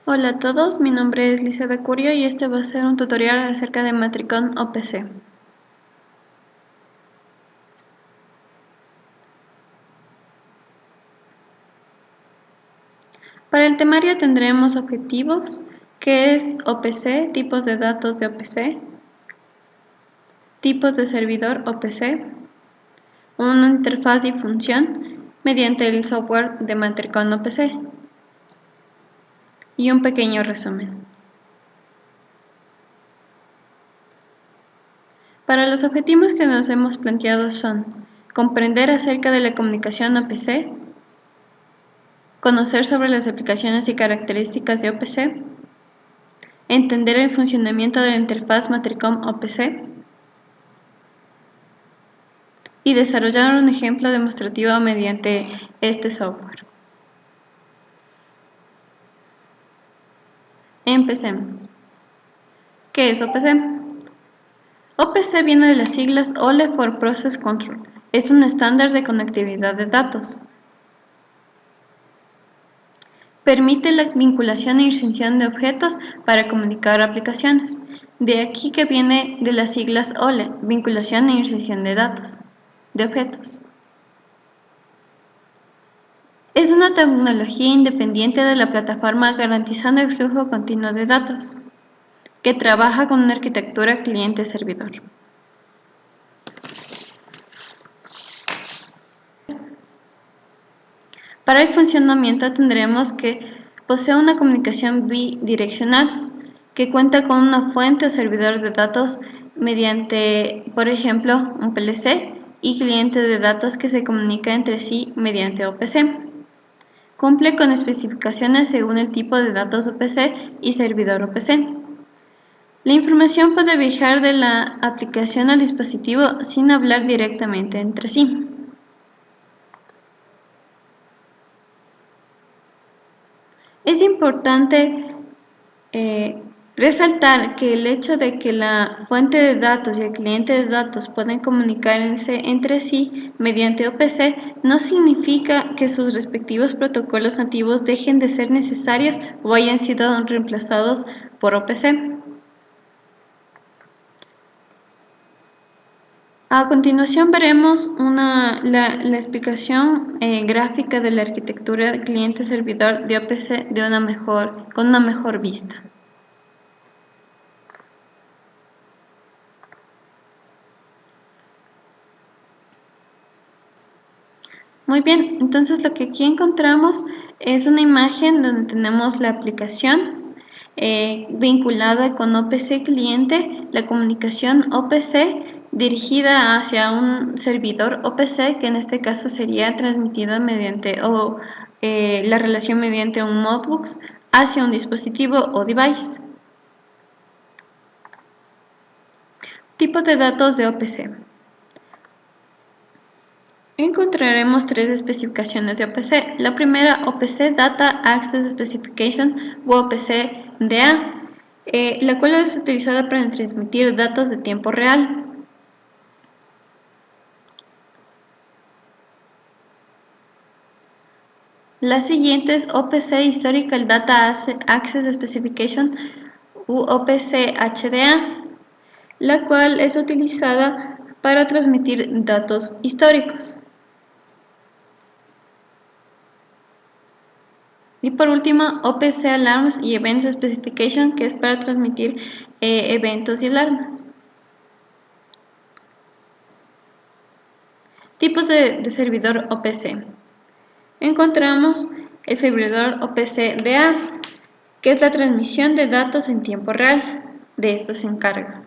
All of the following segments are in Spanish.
Hola a todos, mi nombre es Lisa de Curio y este va a ser un tutorial acerca de Matricon OPC. Para el temario tendremos objetivos, qué es OPC, tipos de datos de OPC, tipos de servidor OPC, una interfaz y función mediante el software de Matricon OPC y un pequeño resumen. Para los objetivos que nos hemos planteado son comprender acerca de la comunicación OPC, conocer sobre las aplicaciones y características de OPC, entender el funcionamiento de la interfaz Matricon OPC y desarrollar un ejemplo demostrativo mediante este software. Empecemos. ¿Qué es OPC? OPC viene de las siglas OLE for Process Control. Es un estándar de conectividad de datos. Permite la vinculación e inserción de objetos para comunicar aplicaciones. De aquí que viene de las siglas OLE, vinculación e inserción de datos, de objetos. Es una tecnología independiente de la plataforma garantizando el flujo continuo de datos, que trabaja con una arquitectura cliente-servidor. Para el funcionamiento tendremos que posee una comunicación bidireccional, que cuenta con una fuente o servidor de datos mediante, por ejemplo, un PLC y cliente de datos que se comunica entre sí mediante OPC. Cumple con especificaciones según el tipo de datos OPC y servidor OPC. La información puede viajar de la aplicación al dispositivo sin hablar directamente entre sí. Es importante resaltar que el hecho de que la fuente de datos y el cliente de datos pueden comunicarse entre sí mediante OPC no significa que sus respectivos protocolos nativos dejen de ser necesarios o hayan sido reemplazados por OPC. A continuación veremos la explicación gráfica de la arquitectura cliente-servidor de OPC con una mejor vista. Muy bien, entonces lo que aquí encontramos es una imagen donde tenemos la aplicación vinculada con OPC cliente, la comunicación OPC dirigida hacia un servidor OPC, que en este caso sería transmitida mediante la relación mediante un Modbus hacia un dispositivo o device. Tipos de datos de OPC. Encontraremos tres especificaciones de OPC. La primera, OPC Data Access Specification o OPC DA, la cual es utilizada para transmitir datos de tiempo real. La siguiente es OPC Historical Data Access Specification u OPC HDA, la cual es utilizada para transmitir datos históricos. Y por último, OPC Alarms y Events Specification, que es para transmitir eventos y alarmas. Tipos de servidor OPC. Encontramos el servidor OPC DA, que es la transmisión de datos en tiempo real. De esto se encarga.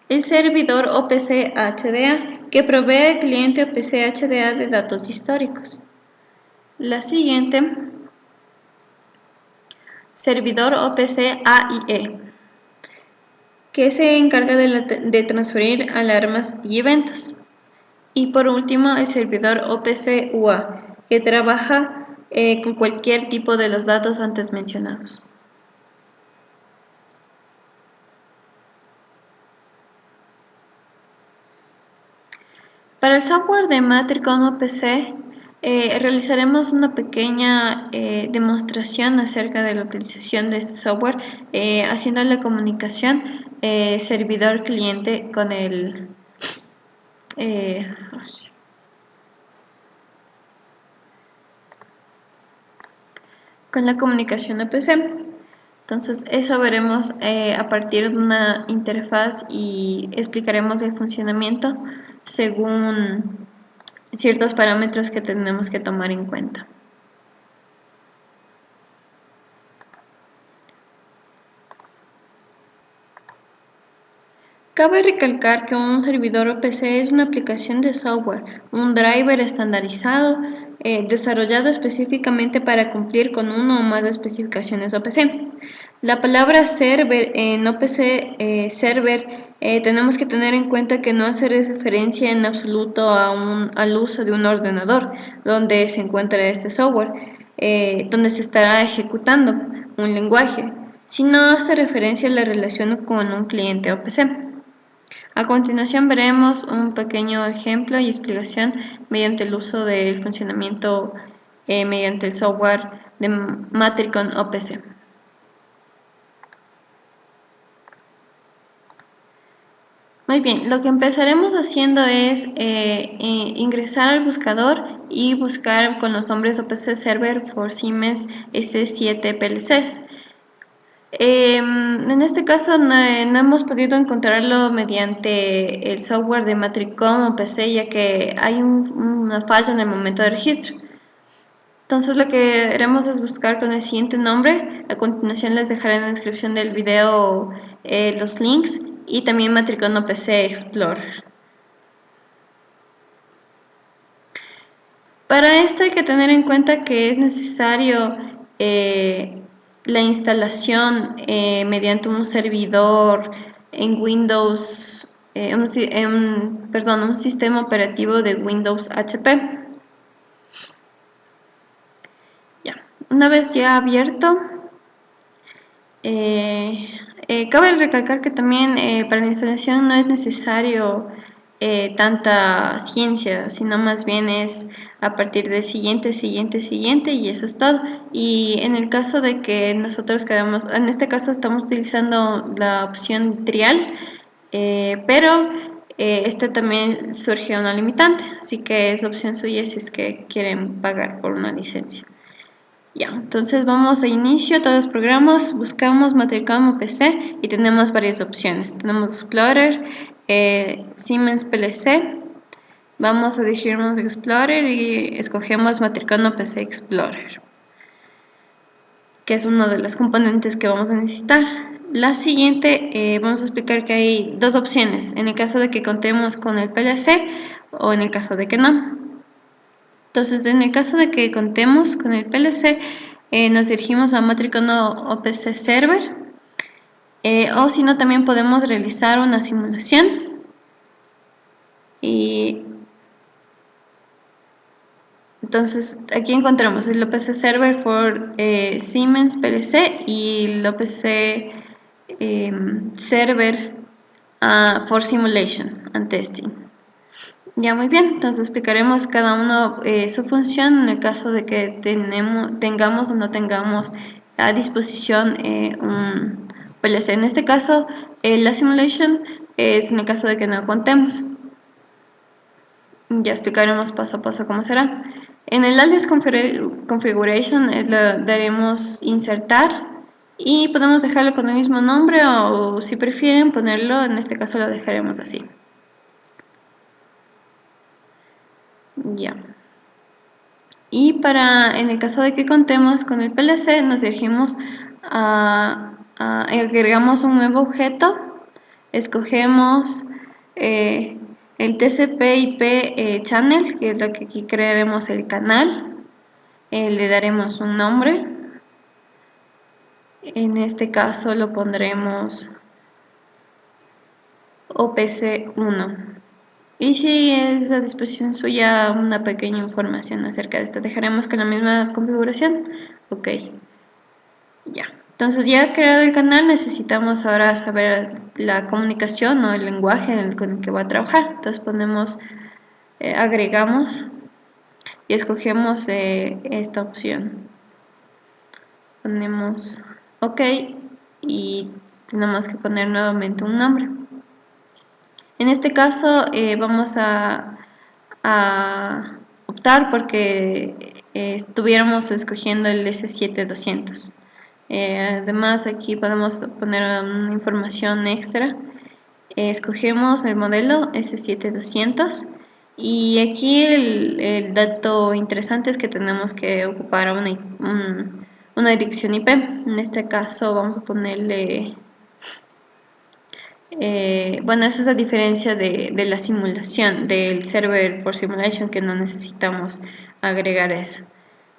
El servidor OPC HDA, que provee al cliente OPC HDA de datos históricos. La siguiente, servidor OPC AIE, que se encarga de transferir alarmas y eventos. Y por último, el servidor OPC UA, que trabaja con cualquier tipo de los datos antes mencionados. Para el software de Matricon OPC, Realizaremos una pequeña demostración acerca de la utilización de este software, haciendo la comunicación servidor-cliente con el eh, con la comunicación OPC. Entonces, eso veremos a partir de una interfaz y explicaremos el funcionamiento según ciertos parámetros que tenemos que tomar en cuenta. Cabe recalcar que un servidor OPC es una aplicación de software, un driver estandarizado desarrollado específicamente para cumplir con una o más especificaciones OPC. La palabra server en OPC server tenemos que tener en cuenta que no hace referencia en absoluto al uso de un ordenador donde se encuentra este software, donde se estará ejecutando un lenguaje, sino hace referencia a la relación con un cliente OPC. A continuación veremos un pequeño ejemplo y explicación mediante el uso del funcionamiento mediante el software de Matricon OPC. Muy bien, lo que empezaremos haciendo es ingresar al buscador y buscar con los nombres OPC Server for Siemens S7 PLCs. En este caso no hemos podido encontrarlo mediante el software de Matricom o PC, ya que hay una falla en el momento de registro. Entonces lo que haremos es buscar con el siguiente nombre. A continuación les dejaré en la descripción del video los links y también Matricom o PC Explorer. Para esto hay que tener en cuenta que es necesario la instalación mediante un servidor en Windows, un sistema operativo de Windows HP. Ya. Una vez ya abierto, cabe recalcar que también para la instalación no es necesario tanta ciencia, sino más bien es a partir de siguiente y eso es todo. Y en el caso de que nosotros quedamos, en este caso estamos utilizando la opción trial, pero este también surge una limitante, así que es opción suya si es que quieren pagar por una licencia. Ya, entonces vamos a inicio, todos los programas, buscamos Matricom o PC y tenemos varias opciones. Tenemos Explorer, Siemens PLC, vamos a dirigirnos a Explorer y escogemos Matricom o PC Explorer, que es uno de los componentes que vamos a necesitar. La siguiente, vamos a explicar que hay dos opciones, en el caso de que contemos con el PLC o en el caso de que no. Entonces, en el caso de que contemos con el PLC, nos dirigimos a Matricom o PC Server, o si no, también podemos realizar una simulación. Y entonces, aquí encontramos el OPC Server for Siemens PLC y el OPC Server for Simulation and Testing. Ya, muy bien, entonces explicaremos cada uno su función en el caso de que tengamos o no tengamos a disposición un PLC. En este caso, la simulation es en el caso de que no contemos. Ya explicaremos paso a paso cómo será. En el alias configuration le daremos insertar y podemos dejarlo con el mismo nombre o si prefieren ponerlo, en este caso lo dejaremos así. Ya. Y en el caso de que contemos con el PLC, nos dirigimos agregamos un nuevo objeto, escogemos el TCP/IP channel, que es lo que aquí crearemos el canal, le daremos un nombre, en este caso lo pondremos OPC1. Y si es a disposición suya una pequeña información acerca de esto, dejaremos con la misma configuración. Ok, ya. Entonces ya creado el canal, necesitamos ahora saber la comunicación o el lenguaje con el que va a trabajar. Entonces agregamos y escogemos esta opción. Ponemos OK y tenemos que poner nuevamente un nombre. En este caso vamos a optar porque estuviéramos escogiendo el S7200. Además aquí podemos poner una información extra. Escogemos el modelo S7200 y aquí el dato interesante es que tenemos que ocupar una dirección IP. En este caso vamos a ponerle bueno, esa es la diferencia de la simulación, del server for simulation, que no necesitamos agregar eso.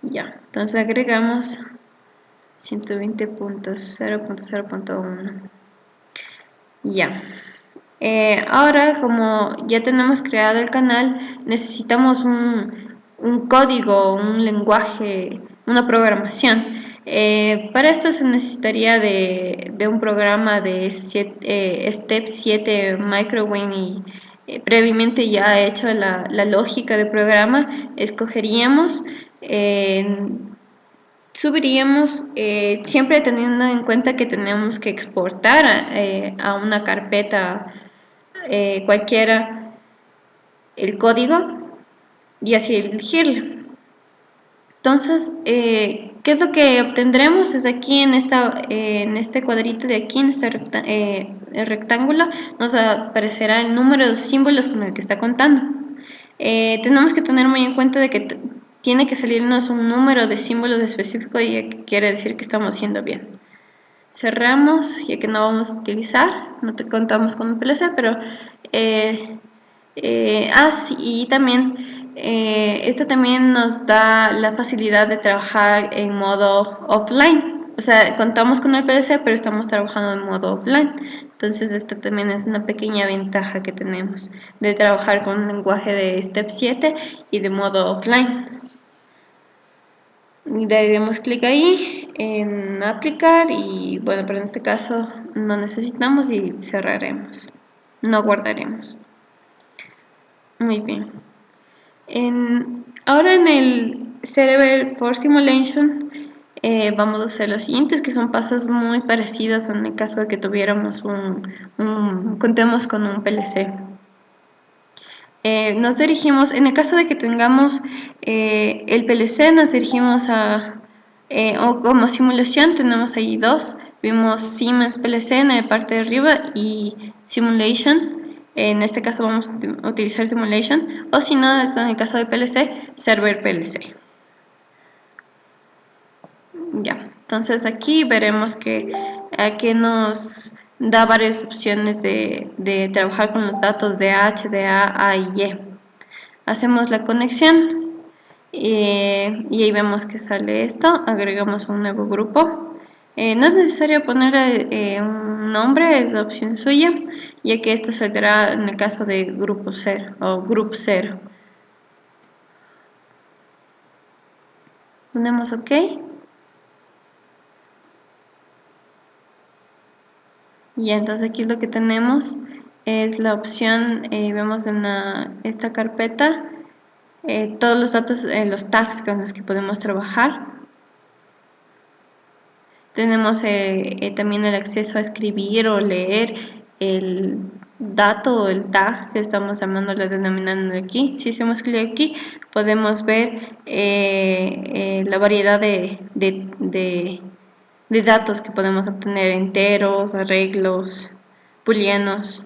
Ya, entonces agregamos 120.0.0.1. Ya. Ahora, como ya tenemos creado el canal, necesitamos un código, un lenguaje, una programación. Para esto se necesitaría de un programa de Step 7 Microwin y previamente ya hecho la lógica del programa. Escogeríamos, subiríamos, siempre teniendo en cuenta que tenemos que exportar a una carpeta cualquiera el código y así elegirlo. Entonces, ¿qué es lo que obtendremos? Es aquí en este cuadrito de aquí, en este rectángulo, nos aparecerá el número de símbolos con el que está contando. Tenemos que tener muy en cuenta de que tiene que salirnos un número de símbolos específico y quiere decir que estamos haciendo bien. Cerramos, ya que no vamos a utilizar, no te contamos con un PLC, pero sí, y también esto también nos da la facilidad de trabajar en modo offline. O sea, contamos con el PLC, pero estamos trabajando en modo offline. Entonces, esta también es una pequeña ventaja que tenemos de trabajar con un lenguaje de Step 7 y de modo offline. Daremos clic ahí en aplicar y bueno, pero en este caso no necesitamos y cerraremos, no guardaremos. Muy bien. Ahora en el Server for Simulation vamos a hacer los siguientes, que son pasos muy parecidos en el caso de que tuviéramos contemos con un PLC. Nos dirigimos, en el caso de que tengamos el PLC, nos dirigimos o como simulación tenemos ahí dos, vimos Siemens PLC en la parte de arriba y Simulation, en este caso vamos a utilizar Simulation, o si no, en el caso de PLC, Server PLC. Ya, entonces aquí veremos que aquí nos da varias opciones de trabajar con los datos de HDA, A y Y. Hacemos la conexión y ahí vemos que sale esto, agregamos un nuevo grupo. No es necesario poner un nombre, es la opción suya, ya que esto saldrá en el caso de grupo 0 o group 0. Ponemos OK. Y entonces aquí lo que tenemos es la opción, vemos en esta carpeta todos los datos, los tags con los que podemos trabajar. Tenemos también el acceso a escribir o leer el dato o el tag que estamos llamándole, denominando aquí. Si hacemos clic aquí, podemos ver la variedad de datos que podemos obtener, enteros, arreglos, booleanos.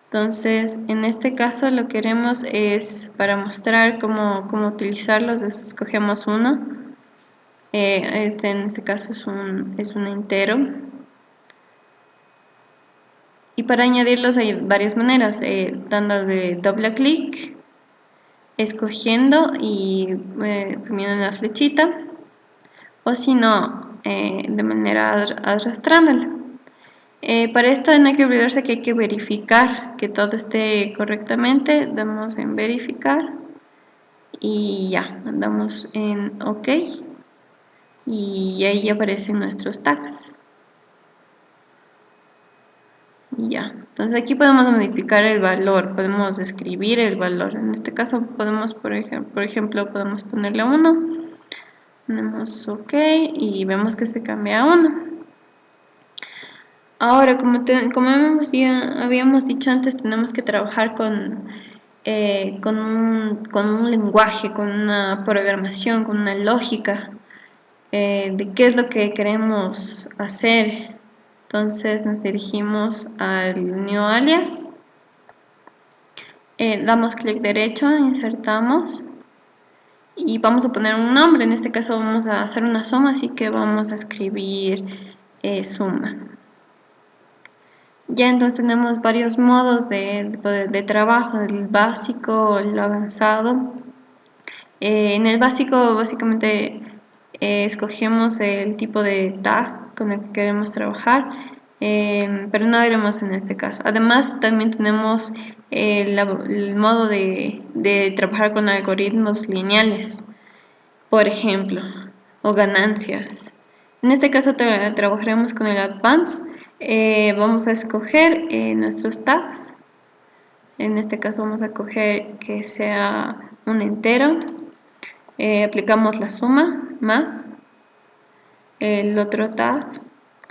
Entonces, en este caso lo que queremos es, para mostrar cómo utilizarlos, escogemos uno. En este caso es un entero. Y para añadirlos hay varias maneras, dándole doble clic, escogiendo y poniendo la flechita, o si no, de manera arrastrándola. Para esto no hay que olvidarse que hay que verificar que todo esté correctamente. Damos en verificar y ya, damos en OK y ahí aparecen nuestros tags. Y ya, entonces aquí podemos modificar el valor, podemos escribir el valor. En este caso podemos, por ejemplo, podemos ponerle 1, ponemos OK y vemos que se cambia a 1. Ahora, como ya habíamos dicho antes, tenemos que trabajar con un lenguaje, con una programación, con una lógica de qué es lo que queremos hacer. Entonces nos dirigimos al New Alias, damos clic derecho, insertamos y vamos a poner un nombre. En este caso vamos a hacer una suma, así que vamos a escribir suma. Ya entonces tenemos varios modos de trabajo, el básico, el avanzado. En el básico básicamente escogemos el tipo de tag con el que queremos trabajar, pero no iremos en este caso. Además también tenemos el modo de trabajar con algoritmos lineales, por ejemplo, o ganancias. En este caso trabajaremos con el Advanced. Vamos a escoger nuestros tags. En este caso vamos a coger que sea un entero. Aplicamos la suma más el otro tag,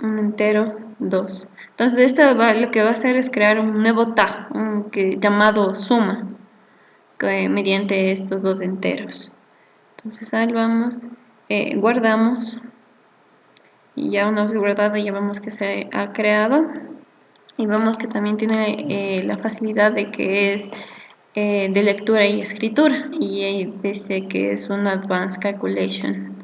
un entero 2. Entonces esto lo que va a hacer es crear un nuevo tag llamado suma mediante estos dos enteros. Entonces salvamos, guardamos y ya una vez guardado ya vemos que se ha creado y vemos que también tiene la facilidad de que es de lectura y escritura y dice que es un Advanced Calculation.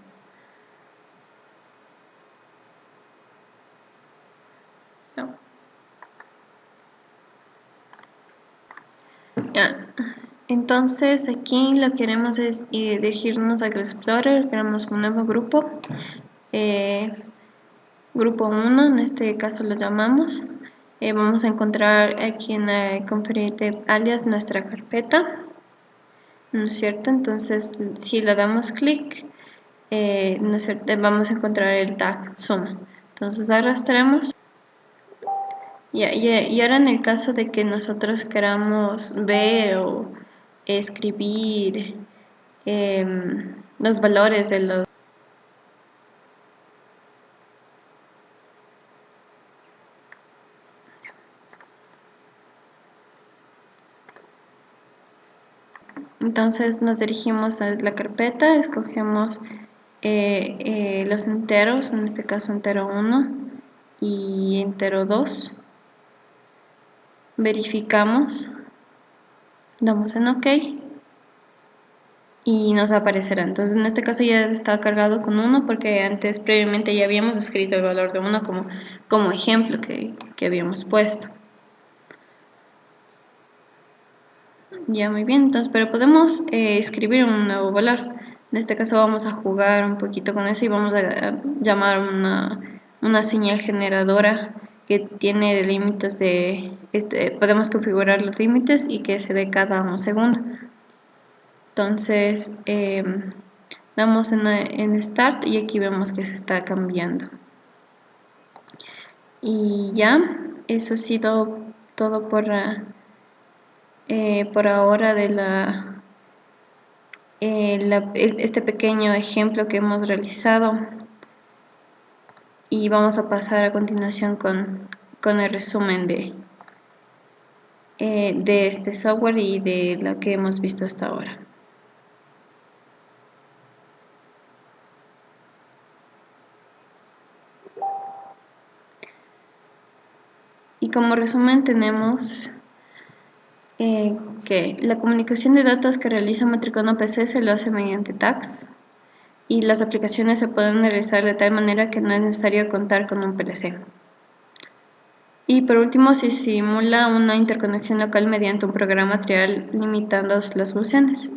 Ya. Entonces aquí lo que queremos es dirigirnos al Explorer, creamos un nuevo grupo, grupo 1, en este caso lo llamamos. Vamos a encontrar aquí en el Configurated Alias nuestra carpeta, ¿no es cierto? Entonces si le damos clic, ¿no es cierto? Vamos a encontrar el tag suma. Entonces arrastramos. Y ahora en el caso de que nosotros queramos ver o escribir los valores de los entonces nos dirigimos a la carpeta, escogemos los enteros, en este caso entero 1 y entero 2, verificamos, damos en OK y nos aparecerá. Entonces en este caso ya está cargado con 1 porque antes previamente ya habíamos escrito el valor de 1 como ejemplo que habíamos puesto. Ya, muy bien, entonces, pero podemos escribir un nuevo valor. En este caso vamos a jugar un poquito con eso y vamos a llamar una señal generadora que tiene límites podemos configurar los límites y que se dé cada un segundo. Entonces, damos en Start y aquí vemos que se está cambiando. Y ya, eso ha sido todo por ahora de este pequeño ejemplo que hemos realizado. Y vamos a pasar a continuación con el resumen de este software y de lo que hemos visto hasta ahora. Y como resumen tenemos que la comunicación de datos que realiza Matricona PC se lo hace mediante tags y las aplicaciones se pueden realizar de tal manera que no es necesario contar con un PLC. Y por último, se simula una interconexión local mediante un programa trial limitando las funciones.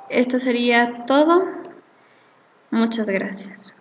Esto sería todo. Muchas gracias.